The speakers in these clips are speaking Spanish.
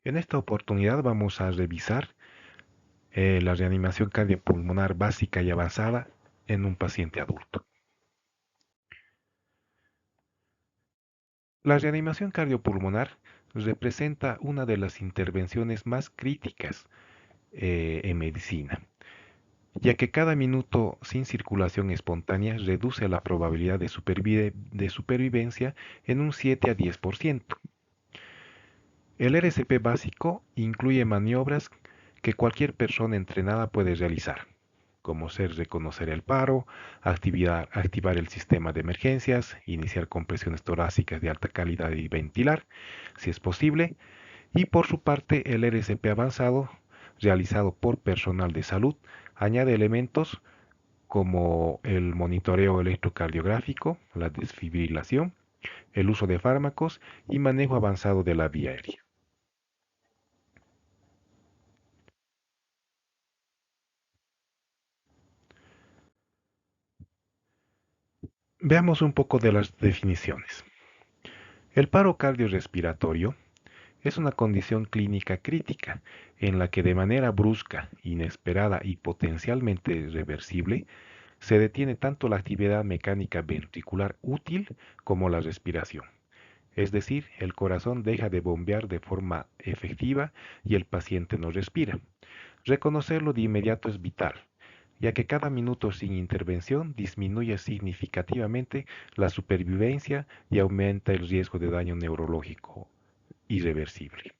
En esta oportunidad vamos a revisar la reanimación cardiopulmonar básica y avanzada en un paciente adulto. La reanimación cardiopulmonar representa una de las intervenciones más críticas en medicina, ya que cada minuto sin circulación espontánea reduce la probabilidad de supervivencia en un 7 a 10%. El RCP básico incluye maniobras que cualquier persona entrenada puede realizar, como ser reconocer el paro, activar el sistema de emergencias, iniciar compresiones torácicas de alta calidad y ventilar, si es posible, y por su parte el RCP avanzado, realizado por personal de salud, añade elementos como el monitoreo electrocardiográfico, la desfibrilación, el uso de fármacos y manejo avanzado de la vía aérea. Veamos un poco de las definiciones. El paro cardiorrespiratorio es una condición clínica crítica en la que de manera brusca, inesperada y potencialmente reversible se detiene tanto la actividad mecánica ventricular útil como la respiración. Es decir, el corazón deja de bombear de forma efectiva y el paciente no respira. Reconocerlo de inmediato es vital, ya que cada minuto sin intervención disminuye significativamente la supervivencia y aumenta el riesgo de daño neurológico irreversible.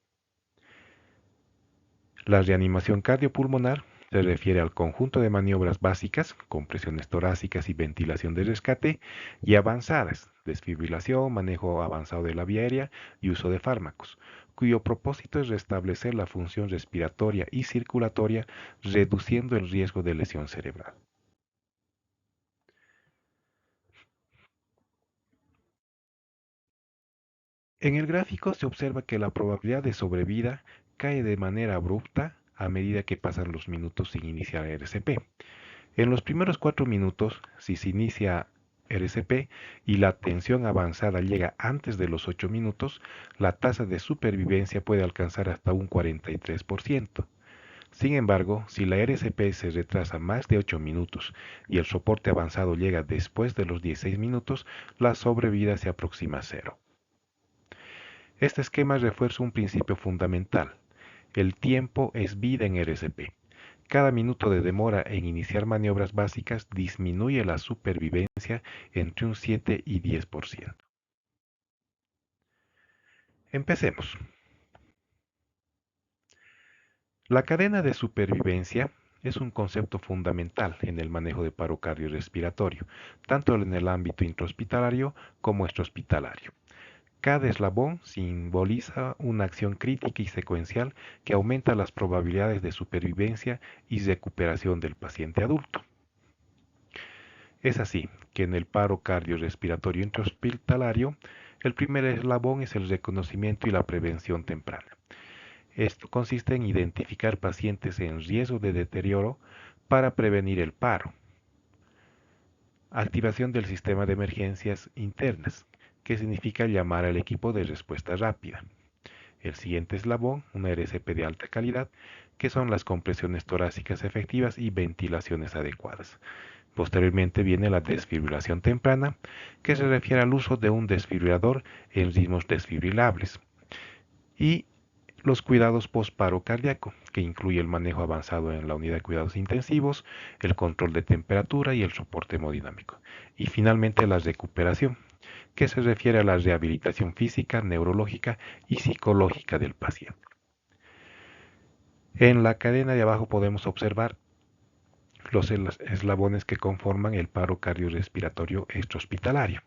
La reanimación cardiopulmonar se refiere al conjunto de maniobras básicas, compresiones torácicas y ventilación de rescate, y avanzadas, desfibrilación, manejo avanzado de la vía aérea y uso de fármacos, cuyo propósito es restablecer la función respiratoria y circulatoria, reduciendo el riesgo de lesión cerebral. En el gráfico se observa que la probabilidad de sobrevida cae de manera abrupta a medida que pasan los minutos sin iniciar RCP. En los primeros 4 minutos, si se inicia RCP y la tensión avanzada llega antes de los 8 minutos, la tasa de supervivencia puede alcanzar hasta un 43%. Sin embargo, si la RCP se retrasa más de 8 minutos y el soporte avanzado llega después de los 16 minutos, la sobrevida se aproxima a cero. Este esquema refuerza un principio fundamental. El tiempo es vida en RCP. Cada minuto de demora en iniciar maniobras básicas disminuye la supervivencia entre un 7 y 10%. Empecemos. La cadena de supervivencia es un concepto fundamental en el manejo de paro cardiorrespiratorio, tanto en el ámbito intrahospitalario como extrahospitalario. Cada eslabón simboliza una acción crítica y secuencial que aumenta las probabilidades de supervivencia y recuperación del paciente adulto. Es así que en el paro cardiorrespiratorio intrahospitalario, el primer eslabón es el reconocimiento y la prevención temprana. Esto consiste en identificar pacientes en riesgo de deterioro para prevenir el paro. Activación del sistema de emergencias internas, que significa llamar al equipo de respuesta rápida. El siguiente eslabón, una RCP de alta calidad, que son las compresiones torácicas efectivas y ventilaciones adecuadas. Posteriormente viene la desfibrilación temprana, que se refiere al uso de un desfibrilador en ritmos desfibrilables. Y los cuidados post-paro cardíaco, que incluye el manejo avanzado en la unidad de cuidados intensivos, el control de temperatura y el soporte hemodinámico. Y finalmente la recuperación, que se refiere a la rehabilitación física, neurológica y psicológica del paciente. En la cadena de abajo podemos observar los eslabones que conforman el paro cardiorrespiratorio extrahospitalario,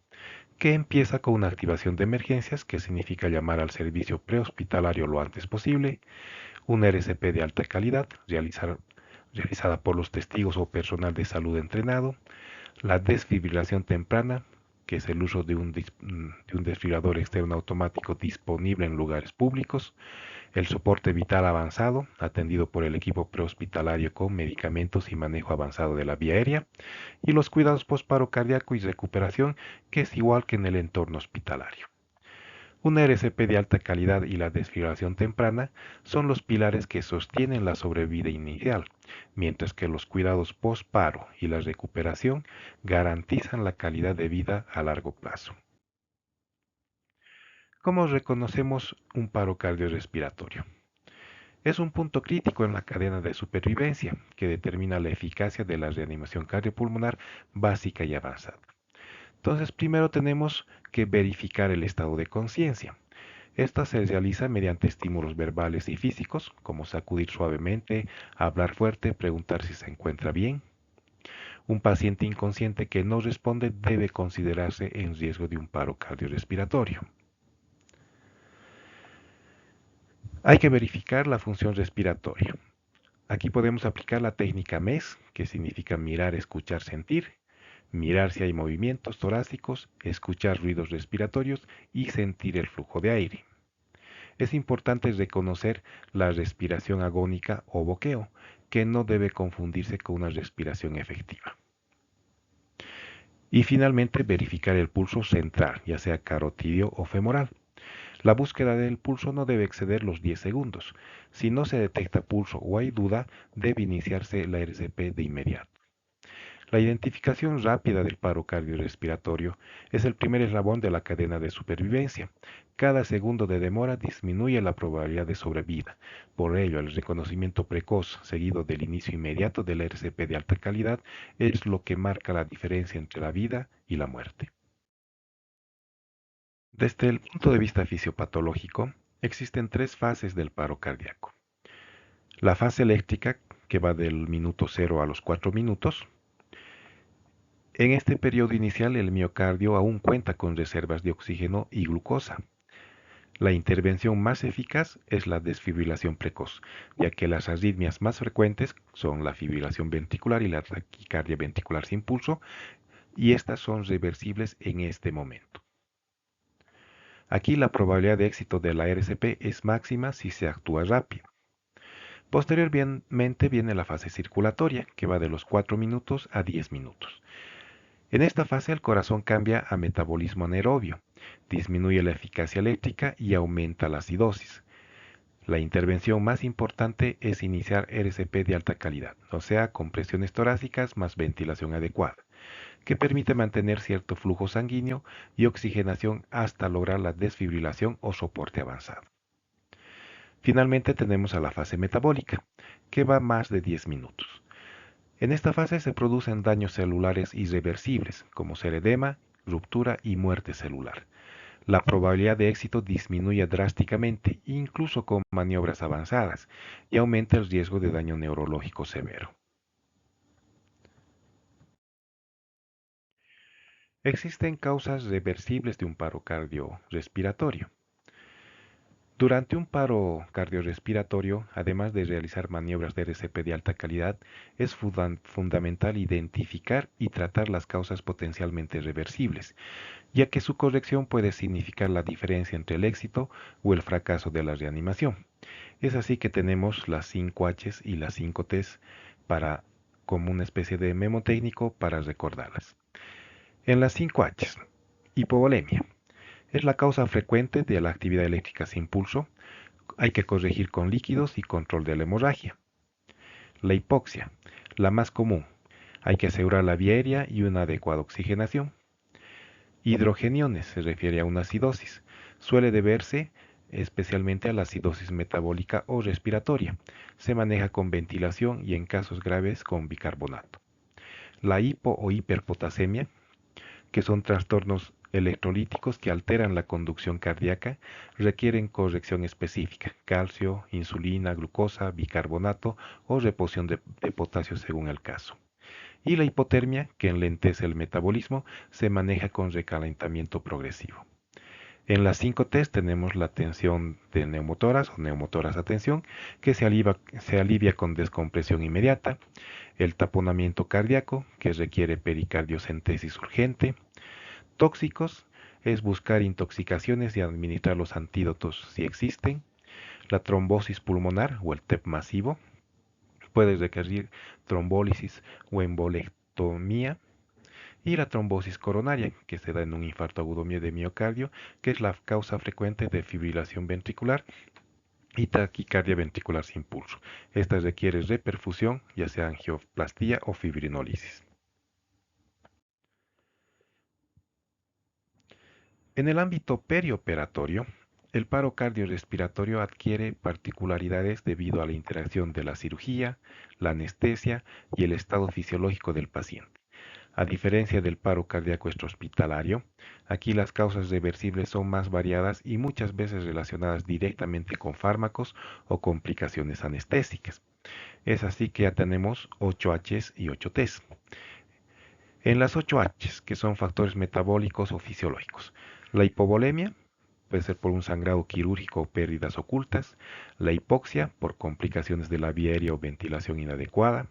que empieza con una activación de emergencias, que significa llamar al servicio prehospitalario lo antes posible, una RCP de alta calidad, realizada por los testigos o personal de salud entrenado, la desfibrilación temprana, que es el uso de un desfibrilador externo automático disponible en lugares públicos, el soporte vital avanzado, atendido por el equipo prehospitalario con medicamentos y manejo avanzado de la vía aérea, y los cuidados postparo cardíaco y recuperación, que es igual que en el entorno hospitalario. Una RCP de alta calidad y la desfibrilación temprana son los pilares que sostienen la sobrevida inicial, mientras que los cuidados post-paro y la recuperación garantizan la calidad de vida a largo plazo. ¿Cómo reconocemos un paro cardiorrespiratorio? Es un punto crítico en la cadena de supervivencia que determina la eficacia de la reanimación cardiopulmonar básica y avanzada. Entonces, primero tenemos que verificar el estado de conciencia. Esta se realiza mediante estímulos verbales y físicos, como sacudir suavemente, hablar fuerte, preguntar si se encuentra bien. Un paciente inconsciente que no responde debe considerarse en riesgo de un paro cardiorrespiratorio. Hay que verificar la función respiratoria. Aquí podemos aplicar la técnica MES, que significa mirar, escuchar, sentir, mirar si hay movimientos torácicos, escuchar ruidos respiratorios y sentir el flujo de aire. Es importante reconocer la respiración agónica o boqueo, que no debe confundirse con una respiración efectiva. Y finalmente verificar el pulso central, ya sea carotidio o femoral. La búsqueda del pulso no debe exceder los 10 segundos. Si no se detecta pulso o hay duda, debe iniciarse la RCP de inmediato. La identificación rápida del paro cardiorrespiratorio es el primer eslabón de la cadena de supervivencia. Cada segundo de demora disminuye la probabilidad de sobrevida. Por ello, el reconocimiento precoz, seguido del inicio inmediato de la RCP de alta calidad, es lo que marca la diferencia entre la vida y la muerte. Desde el punto de vista fisiopatológico, existen tres fases del paro cardíaco. La fase eléctrica, que va del minuto 0 a los 4 minutos. En este periodo inicial, el miocardio aún cuenta con reservas de oxígeno y glucosa. La intervención más eficaz es la desfibrilación precoz, ya que las arritmias más frecuentes son la fibrilación ventricular y la taquicardia ventricular sin pulso, y estas son reversibles en este momento. Aquí la probabilidad de éxito de la RCP es máxima si se actúa rápido. Posteriormente viene la fase circulatoria, que va de los 4 minutos a 10 minutos. En esta fase el corazón cambia a metabolismo anaerobio, disminuye la eficacia eléctrica y aumenta la acidosis. La intervención más importante es iniciar RCP de alta calidad, o sea, compresiones torácicas más ventilación adecuada, que permite mantener cierto flujo sanguíneo y oxigenación hasta lograr la desfibrilación o soporte avanzado. Finalmente tenemos a la fase metabólica, que va más de 10 minutos. En esta fase se producen daños celulares irreversibles, como ser edema, ruptura y muerte celular. La probabilidad de éxito disminuye drásticamente, incluso con maniobras avanzadas, y aumenta el riesgo de daño neurológico severo. Existen causas reversibles de un paro cardiorrespiratorio. Durante un paro cardiorrespiratorio, además de realizar maniobras de RCP de alta calidad, es fundamental identificar y tratar las causas potencialmente reversibles, ya que su corrección puede significar la diferencia entre el éxito o el fracaso de la reanimación. Es así que tenemos las 5 Hs y las 5 Ts como una especie de memo técnico para recordarlas. En las 5 Hs, hipovolemia. Es la causa frecuente de la actividad eléctrica sin pulso. Hay que corregir con líquidos y control de la hemorragia. La hipoxia, la más común. Hay que asegurar la vía aérea y una adecuada oxigenación. Hidrogeniones se refiere a una acidosis. Suele deberse especialmente a la acidosis metabólica o respiratoria. Se maneja con ventilación y en casos graves con bicarbonato. La hipo o hiperpotasemia, que son trastornos electrolíticos que alteran la conducción cardíaca, requieren corrección específica, calcio, insulina, glucosa, bicarbonato o reposición de potasio según el caso. Y la hipotermia, que enlentece el metabolismo, se maneja con recalentamiento progresivo. En las 5 Ts tenemos la tensión de neumotoras o neumotoras a tensión, que se alivia con descompresión inmediata, el taponamiento cardíaco, que requiere pericardiocentesis urgente. Tóxicos es buscar intoxicaciones y administrar los antídotos si existen. La trombosis pulmonar o el TEP masivo puede requerir trombólisis o embolectomía. y la trombosis coronaria, que se da en un infarto agudo de miocardio, que es la causa frecuente de fibrilación ventricular y taquicardia ventricular sin pulso. Esta requiere reperfusión, ya sea angioplastía o fibrinólisis. En el ámbito perioperatorio, el paro cardiorrespiratorio adquiere particularidades debido a la interacción de la cirugía, la anestesia y el estado fisiológico del paciente. A diferencia del paro cardíaco extrahospitalario, aquí las causas reversibles son más variadas y muchas veces relacionadas directamente con fármacos o complicaciones anestésicas. Es así que ya tenemos 8Hs y 8Ts. En las 8Hs, que son factores metabólicos o fisiológicos, la hipovolemia puede ser por un sangrado quirúrgico o pérdidas ocultas, la hipoxia por complicaciones de la vía aérea o ventilación inadecuada,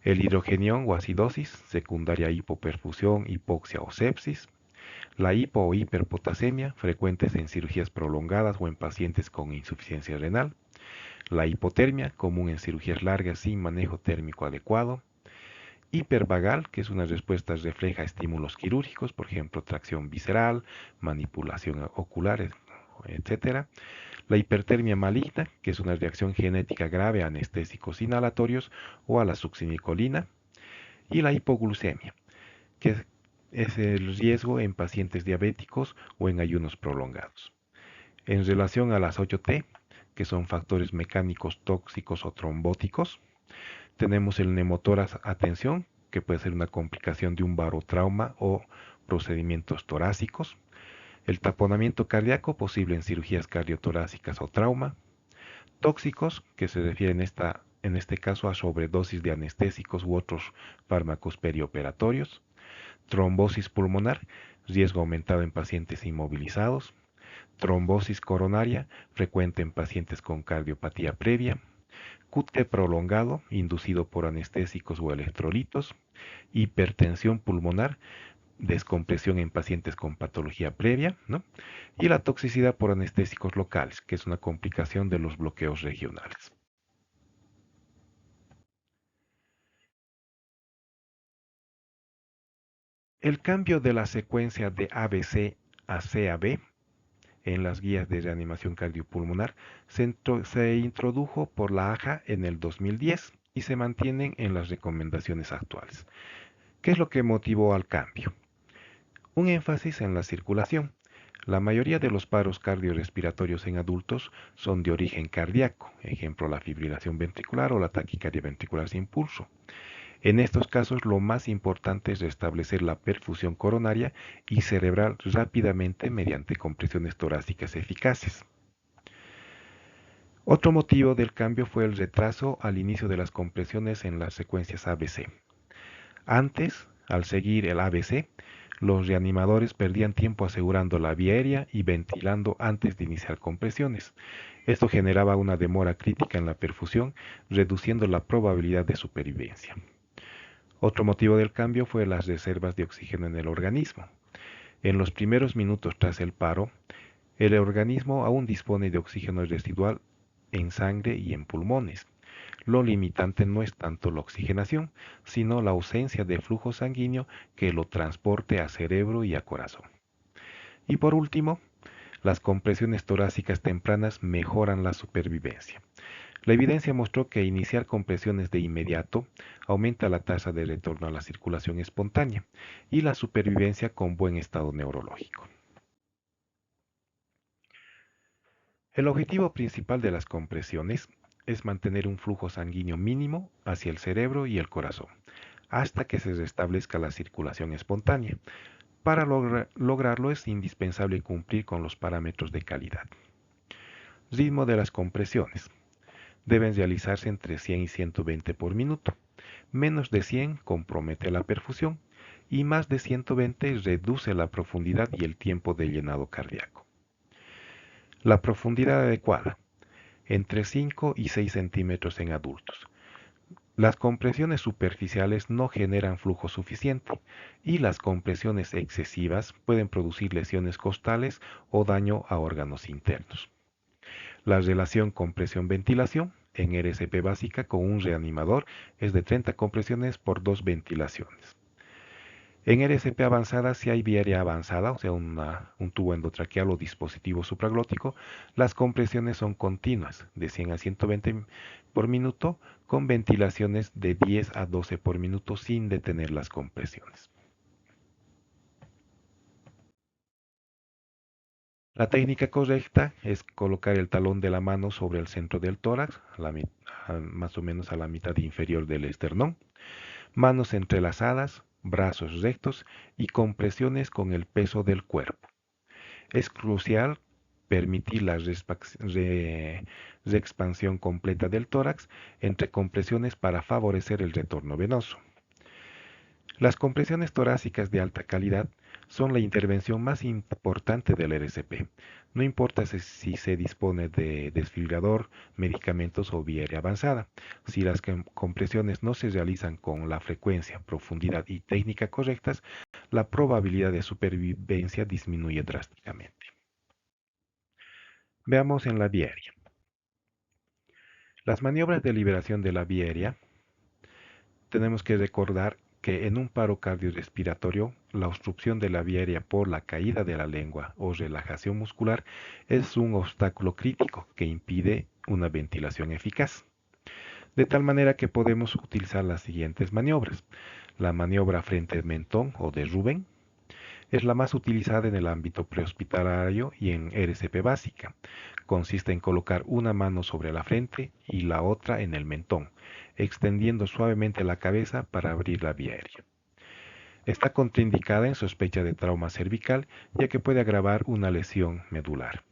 el hidrogenión o acidosis, secundaria a hipoperfusión, hipoxia o sepsis, la hipo o hiperpotasemia, frecuentes en cirugías prolongadas o en pacientes con insuficiencia renal, la hipotermia, común en cirugías largas sin manejo térmico adecuado, hipervagal, que es una respuesta refleja a estímulos quirúrgicos, por ejemplo, tracción visceral, manipulación ocular, etc. La hipertermia maligna, que es una reacción genética grave a anestésicos inhalatorios o a la succinicolina. Y la hipoglucemia, que es el riesgo en pacientes diabéticos o en ayunos prolongados. En relación a las 8T, que son factores mecánicos tóxicos o trombóticos, tenemos el neumotórax a tensión, que puede ser una complicación de un barotrauma o procedimientos torácicos. El taponamiento cardíaco, posible en cirugías cardiotorácicas o trauma. Tóxicos, que se refieren en este caso a sobredosis de anestésicos u otros fármacos perioperatorios. Trombosis pulmonar, riesgo aumentado en pacientes inmovilizados. Trombosis coronaria, frecuente en pacientes con cardiopatía previa. QT prolongado, inducido por anestésicos o electrolitos. Hipertensión pulmonar, descompresión en pacientes con patología previa, ¿no? Y la toxicidad por anestésicos locales, que es una complicación de los bloqueos regionales. El cambio de la secuencia de ABC a CAB en las guías de reanimación cardiopulmonar se introdujo por la AJA en el 2010 y se mantienen en las recomendaciones actuales. ¿Qué es lo que motivó al cambio? Un énfasis en la circulación. La mayoría de los paros cardiorrespiratorios en adultos son de origen cardíaco, ejemplo la fibrilación ventricular o la taquicardia ventricular sin pulso. En estos casos lo más importante es restablecer la perfusión coronaria y cerebral rápidamente mediante compresiones torácicas eficaces. Otro motivo del cambio fue el retraso al inicio de las compresiones en las secuencias ABC. Antes, al seguir el ABC, los reanimadores perdían tiempo asegurando la vía aérea y ventilando antes de iniciar compresiones. Esto generaba una demora crítica en la perfusión, reduciendo la probabilidad de supervivencia. Otro motivo del cambio fue las reservas de oxígeno en el organismo. En los primeros minutos tras el paro, el organismo aún dispone de oxígeno residual en sangre y en pulmones. Lo limitante no es tanto la oxigenación, sino la ausencia de flujo sanguíneo que lo transporte a cerebro y a corazón. Y por último, las compresiones torácicas tempranas mejoran la supervivencia. La evidencia mostró que iniciar compresiones de inmediato aumenta la tasa de retorno a la circulación espontánea y la supervivencia con buen estado neurológico. El objetivo principal de las compresiones es mantener un flujo sanguíneo mínimo hacia el cerebro y el corazón, hasta que se restablezca la circulación espontánea. Para lograrlo es indispensable cumplir con los parámetros de calidad. Ritmo de las compresiones. Deben realizarse entre 100 y 120 por minuto. Menos de 100 compromete la perfusión y más de 120 reduce la profundidad y el tiempo de llenado cardíaco. La profundidad adecuada, entre 5 y 6 centímetros en adultos. Las compresiones superficiales no generan flujo suficiente y las compresiones excesivas pueden producir lesiones costales o daño a órganos internos. La relación compresión-ventilación en RCP básica con un reanimador es de 30 compresiones por 2 ventilaciones. En RSP avanzada, si hay vía aérea avanzada, o sea, un tubo endotraqueal o dispositivo supraglótico, las compresiones son continuas, de 100 a 120 por minuto, con ventilaciones de 10 a 12 por minuto sin detener las compresiones. La técnica correcta es colocar el talón de la mano sobre el centro del tórax, más o menos a la mitad inferior del esternón, manos entrelazadas, brazos rectos y compresiones con el peso del cuerpo. Es crucial permitir la reexpansión completa del tórax entre compresiones para favorecer el retorno venoso. Las compresiones torácicas de alta calidad son la intervención más importante del RCP. No importa si se dispone de desfibrilador, medicamentos o vía aérea avanzada. Si las compresiones no se realizan con la frecuencia, profundidad y técnica correctas, la probabilidad de supervivencia disminuye drásticamente. Veamos en la vía aérea. Las maniobras de liberación de la vía aérea, tenemos que recordar que en un paro cardiorrespiratorio, la obstrucción de la vía aérea por la caída de la lengua o relajación muscular es un obstáculo crítico que impide una ventilación eficaz. De tal manera que podemos utilizar las siguientes maniobras. La maniobra frente al mentón o de Rubén es la más utilizada en el ámbito prehospitalario y en RCP básica. Consiste en colocar una mano sobre la frente y la otra en el mentón, extendiendo suavemente la cabeza para abrir la vía aérea. Está contraindicada en sospecha de trauma cervical, ya que puede agravar una lesión medular.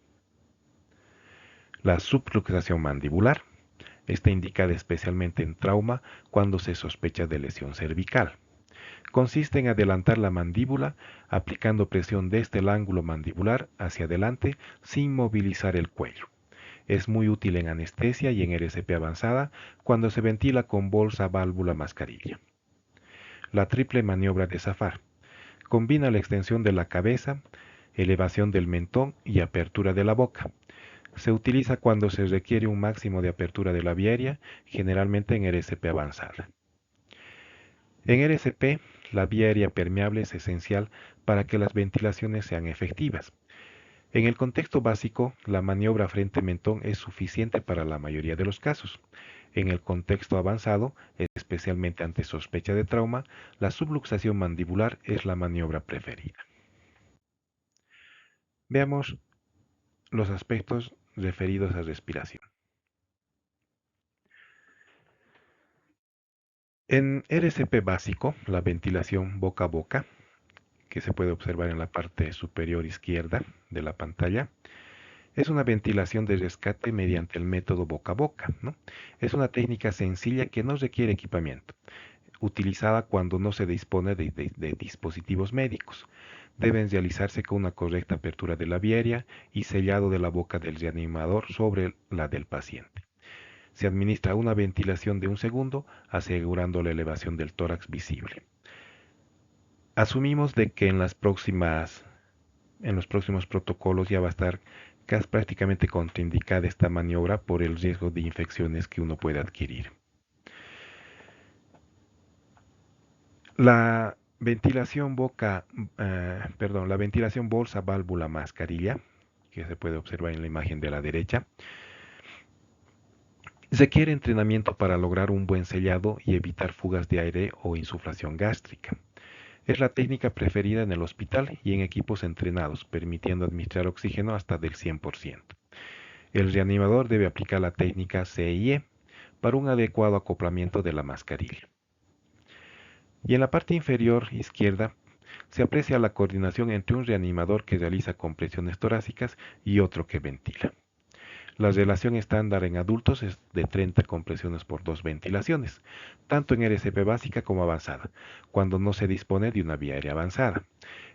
La subluxación mandibular está indicada especialmente en trauma cuando se sospecha de lesión cervical. Consiste en adelantar la mandíbula aplicando presión desde el ángulo mandibular hacia adelante sin movilizar el cuello. Es muy útil en anestesia y en RCP avanzada cuando se ventila con bolsa, válvula, mascarilla. La triple maniobra de Zafar combina la extensión de la cabeza, elevación del mentón y apertura de la boca. Se utiliza cuando se requiere un máximo de apertura de la vía aérea, generalmente en RCP avanzada. En RCP, la vía aérea permeable es esencial para que las ventilaciones sean efectivas. En el contexto básico, la maniobra frente-mentón es suficiente para la mayoría de los casos. En el contexto avanzado, especialmente ante sospecha de trauma, la subluxación mandibular es la maniobra preferida. Veamos los aspectos referidos a respiración. En RCP básico, la ventilación boca a boca, que se puede observar en la parte superior izquierda de la pantalla, es una ventilación de rescate mediante el método boca a boca, ¿no? Es una técnica sencilla que no requiere equipamiento, utilizada cuando no se dispone de dispositivos médicos. Deben realizarse con una correcta apertura de la vía aérea y sellado de la boca del reanimador sobre la del paciente. Se administra una ventilación de 1 segundo, asegurando la elevación del tórax visible. Asumimos de que en los próximos protocolos ya va a estar prácticamente contraindicada esta maniobra por el riesgo de infecciones que uno puede adquirir. La ventilación la ventilación bolsa, válvula, mascarilla, que se puede observar en la imagen de la derecha, requiere entrenamiento para lograr un buen sellado y evitar fugas de aire o insuflación gástrica. Es la técnica preferida en el hospital y en equipos entrenados, permitiendo administrar oxígeno hasta del 100%. El reanimador debe aplicar la técnica CIE para un adecuado acoplamiento de la mascarilla. Y en la parte inferior izquierda se aprecia la coordinación entre un reanimador que realiza compresiones torácicas y otro que ventila. La relación estándar en adultos es de 30 compresiones por 2 ventilaciones, tanto en RCP básica como avanzada, cuando no se dispone de una vía aérea avanzada.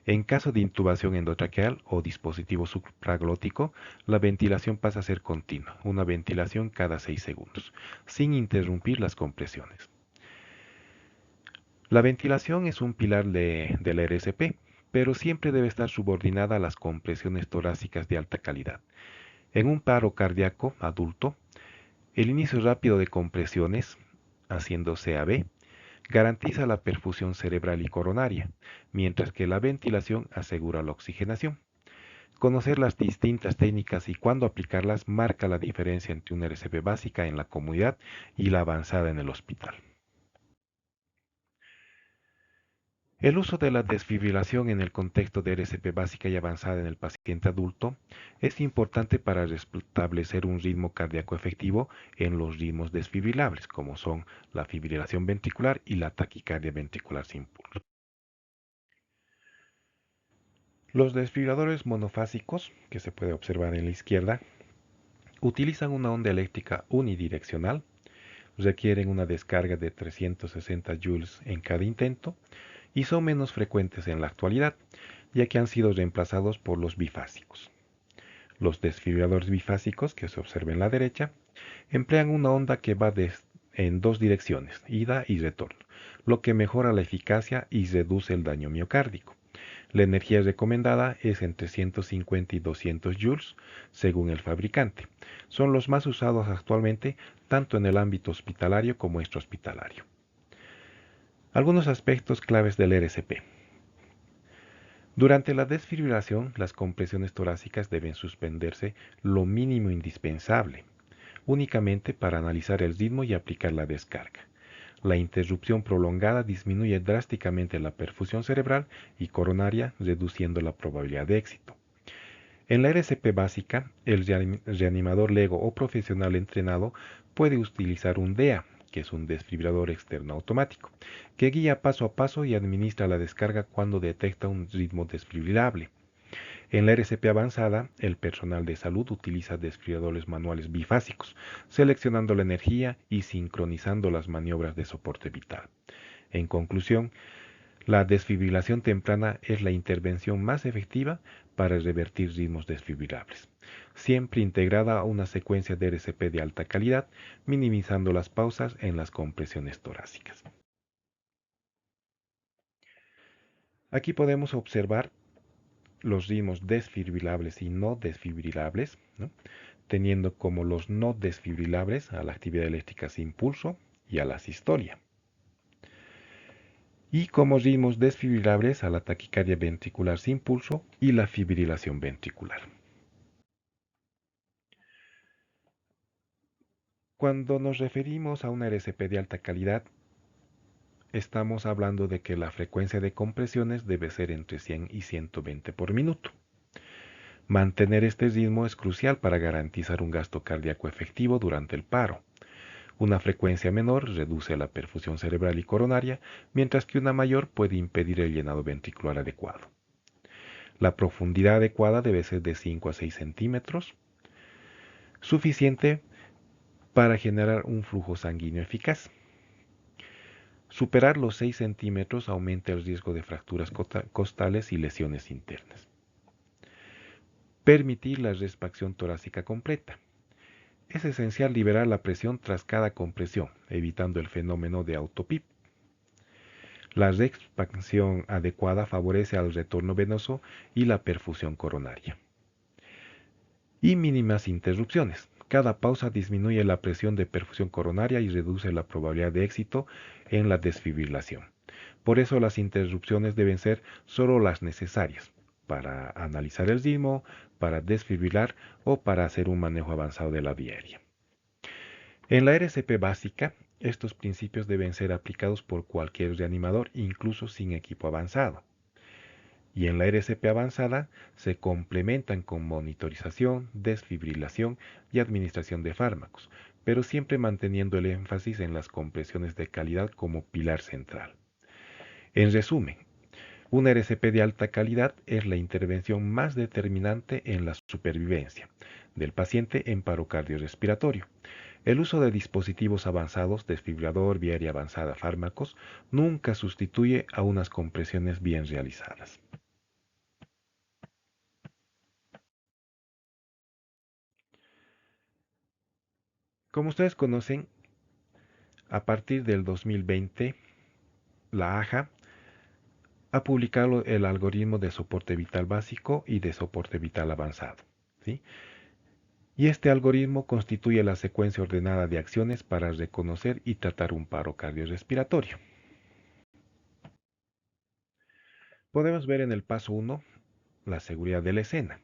En caso de intubación endotraqueal o dispositivo supraglótico, la ventilación pasa a ser continua, una ventilación cada 6 segundos, sin interrumpir las compresiones. La ventilación es un pilar del RCP, pero siempre debe estar subordinada a las compresiones torácicas de alta calidad. En un paro cardíaco adulto, el inicio rápido de compresiones, haciendo CAB, Garantiza la perfusión cerebral y coronaria, mientras que la ventilación asegura la oxigenación. Conocer las distintas técnicas y cuándo aplicarlas marca la diferencia entre una RCP básica en la comunidad y la avanzada en el hospital. El uso de la desfibrilación en el contexto de RCP básica y avanzada en el paciente adulto es importante para restablecer un ritmo cardíaco efectivo en los ritmos desfibrilables, como son la fibrilación ventricular y la taquicardia ventricular sin pulso. Los desfibriladores monofásicos, que se puede observar en la izquierda, utilizan una onda eléctrica unidireccional, requieren una descarga de 360 joules en cada intento y son menos frecuentes en la actualidad, ya que han sido reemplazados por los bifásicos. Los desfibriladores bifásicos, que se observa en la derecha, emplean una onda que va en dos direcciones, ida y retorno, lo que mejora la eficacia y reduce el daño miocárdico. La energía recomendada es entre 150 y 200 joules, según el fabricante. Son los más usados actualmente tanto en el ámbito hospitalario como extrahospitalario. Algunos aspectos claves del RCP. Durante la desfibrilación, las compresiones torácicas deben suspenderse lo mínimo indispensable, únicamente para analizar el ritmo y aplicar la descarga. La interrupción prolongada disminuye drásticamente la perfusión cerebral y coronaria, reduciendo la probabilidad de éxito. En la RCP básica, el reanimador lego o profesional entrenado puede utilizar un DEA, que es un desfibrilador externo automático, que guía paso a paso y administra la descarga cuando detecta un ritmo desfibrilable. En la RCP avanzada, el personal de salud utiliza desfibriladores manuales bifásicos, seleccionando la energía y sincronizando las maniobras de soporte vital. En conclusión, la desfibrilación temprana es la intervención más efectiva para revertir ritmos desfibrilables, siempre integrada a una secuencia de RCP de alta calidad, minimizando las pausas en las compresiones torácicas. Aquí podemos observar los ritmos desfibrilables y no desfibrilables, ¿no? Teniendo como los no desfibrilables a la actividad eléctrica sin pulso y a la sistolia. Y como ritmos desfibrilables a la taquicardia ventricular sin pulso y la fibrilación ventricular. Cuando nos referimos a una RCP de alta calidad, estamos hablando de que la frecuencia de compresiones debe ser entre 100 y 120 por minuto. Mantener este ritmo es crucial para garantizar un gasto cardíaco efectivo durante el paro. Una frecuencia menor reduce la perfusión cerebral y coronaria, mientras que una mayor puede impedir el llenado ventricular adecuado. La profundidad adecuada debe ser de 5 a 6 centímetros, suficiente para generar un flujo sanguíneo eficaz. Superar los 6 centímetros aumenta el riesgo de fracturas costales y lesiones internas. Permitir la respiración torácica completa. Es esencial liberar la presión tras cada compresión, evitando el fenómeno de autopip. La reexpansión adecuada favorece al retorno venoso y la perfusión coronaria. Y mínimas interrupciones. Cada pausa disminuye la presión de perfusión coronaria y reduce la probabilidad de éxito en la desfibrilación. Por eso las interrupciones deben ser solo las necesarias para analizar el ritmo, para desfibrilar o para hacer un manejo avanzado de la vía aérea. En la RCP básica, estos principios deben ser aplicados por cualquier reanimador, incluso sin equipo avanzado. Y en la RCP avanzada se complementan con monitorización, desfibrilación y administración de fármacos, pero siempre manteniendo el énfasis en las compresiones de calidad como pilar central. En resumen, una RCP de alta calidad es la intervención más determinante en la supervivencia del paciente en paro cardiorrespiratorio. El uso de dispositivos avanzados, desfibrilador, vía aérea avanzada, fármacos, nunca sustituye a unas compresiones bien realizadas. Como ustedes conocen, a partir del 2020, la AJA ha publicado el algoritmo de soporte vital básico y de soporte vital avanzado, ¿sí? Y este algoritmo constituye la secuencia ordenada de acciones para reconocer y tratar un paro cardiorrespiratorio. Podemos ver en el paso 1 la seguridad de la escena.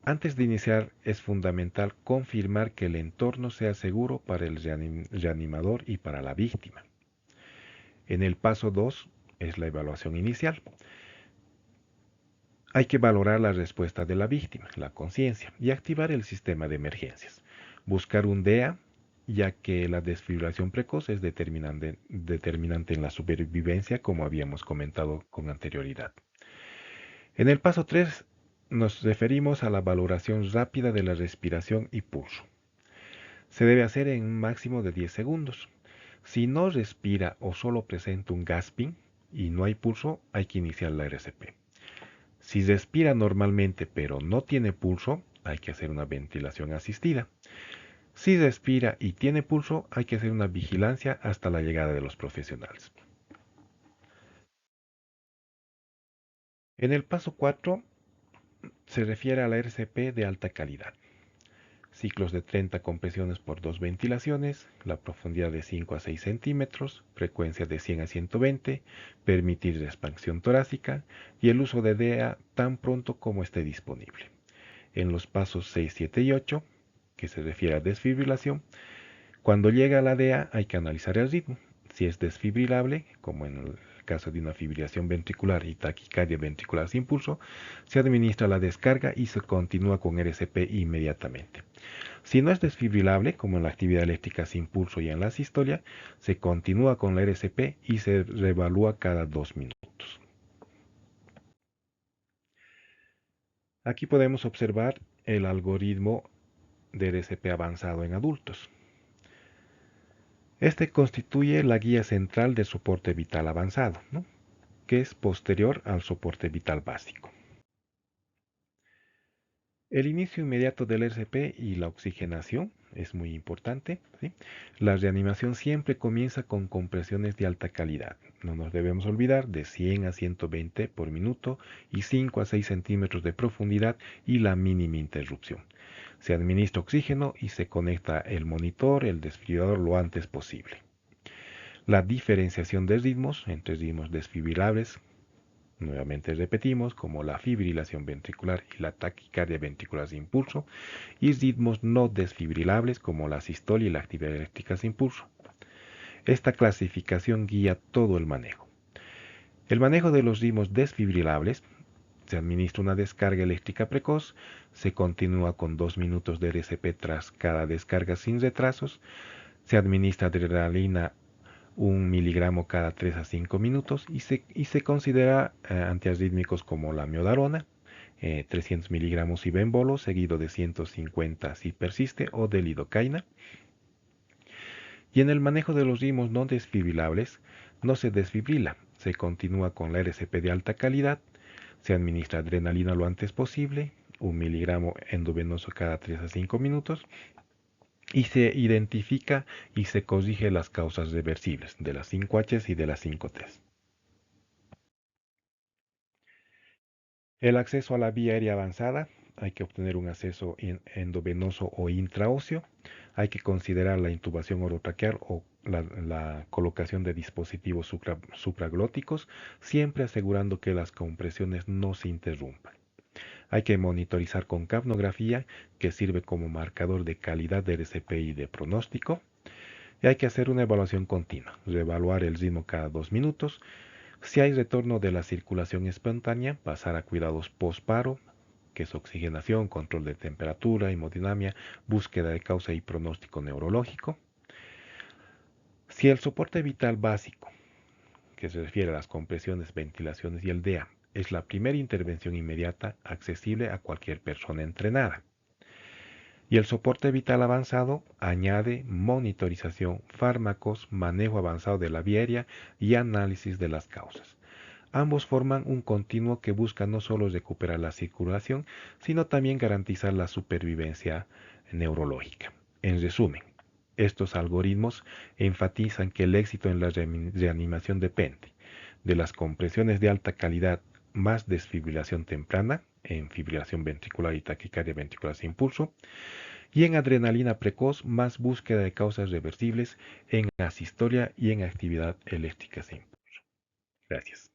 Antes de iniciar es fundamental confirmar que el entorno sea seguro para el reanimador y para la víctima. En el paso 2 es la evaluación inicial. Hay que valorar la respuesta de la víctima, la conciencia, y activar el sistema de emergencias. Buscar un DEA, ya que la desfibrilación precoz es determinante en la supervivencia, como habíamos comentado con anterioridad. En el paso 3 nos referimos a la valoración rápida de la respiración y pulso. Se debe hacer en un máximo de 10 segundos. Si no respira o solo presenta un gasping y no hay pulso, hay que iniciar la RCP. Si respira normalmente pero no tiene pulso, hay que hacer una ventilación asistida. Si respira y tiene pulso, hay que hacer una vigilancia hasta la llegada de los profesionales. En el paso 4 se refiere a la RCP de alta calidad. Ciclos de 30 compresiones por 2 ventilaciones, la profundidad de 5 a 6 centímetros, frecuencia de 100 a 120, permitir expansión torácica y el uso de DEA tan pronto como esté disponible. En los pasos 6, 7 y 8, que se refiere a desfibrilación, cuando llega la DEA hay que analizar el ritmo. Si es desfibrilable, como en el caso de una fibrilación ventricular y taquicardia ventricular sin pulso, se administra la descarga y se continúa con RCP inmediatamente. Si no es desfibrilable, como en la actividad eléctrica sin pulso y en la sistolia, se continúa con la RCP y se reevalúa cada 2 minutos. Aquí podemos observar el algoritmo de RCP avanzado en adultos. Este constituye la guía central del soporte vital avanzado, ¿no?, que es posterior al soporte vital básico. El inicio inmediato del RCP y la oxigenación es muy importante, ¿sí? La reanimación siempre comienza con compresiones de alta calidad. No nos debemos olvidar de 100 a 120 por minuto y 5 a 6 centímetros de profundidad y la mínima interrupción. Se administra oxígeno y se conecta el monitor, el desfibrilador lo antes posible. La diferenciación de ritmos entre ritmos desfibrilables, nuevamente repetimos, como la fibrilación ventricular y la taquicardia ventricular sin pulso, y ritmos no desfibrilables como la sistolia y la actividad eléctrica sin pulso. Esta clasificación guía todo el manejo. El manejo de los ritmos desfibrilables: se administra una descarga eléctrica precoz, se continúa con 2 minutos de RCP tras cada descarga sin retrasos, se administra adrenalina 1 miligramo cada 3 a 5 minutos y se considera antiarrítmicos como la miodarona, 300 miligramos y bembolo, seguido de 150 si persiste, o de lidocaína. Y en el manejo de los ritmos no desfibrilables, no se desfibrila, se continúa con la RCP de alta calidad, se administra adrenalina lo antes posible, 1 miligramo endovenoso cada 3 a 5 minutos, y se identifica y se corrige las causas reversibles de las 5H y de las 5T. El acceso a la vía aérea avanzada: hay que obtener un acceso endovenoso o intraóseo. Hay que considerar la intubación orotraqueal o la colocación de dispositivos supraglóticos, siempre asegurando que las compresiones no se interrumpan. Hay que monitorizar con capnografía, que sirve como marcador de calidad de RCP y de pronóstico. Y hay que hacer una evaluación continua, reevaluar el ritmo cada 2 minutos. Si hay retorno de la circulación espontánea, pasar a cuidados post-paro, que es oxigenación, control de temperatura, hemodinamia, búsqueda de causa y pronóstico neurológico. Si el soporte vital básico, que se refiere a las compresiones, ventilaciones y el DEA, es la primera intervención inmediata accesible a cualquier persona entrenada. Y el soporte vital avanzado añade monitorización, fármacos, manejo avanzado de la vía aérea y análisis de las causas. Ambos forman un continuo que busca no solo recuperar la circulación, sino también garantizar la supervivencia neurológica. En resumen, estos algoritmos enfatizan que el éxito en la reanimación depende de las compresiones de alta calidad más desfibrilación temprana, en fibrilación ventricular y taquicardia ventricular sin pulso, y en adrenalina precoz más búsqueda de causas reversibles en asistolia y en actividad eléctrica sin pulso. Gracias.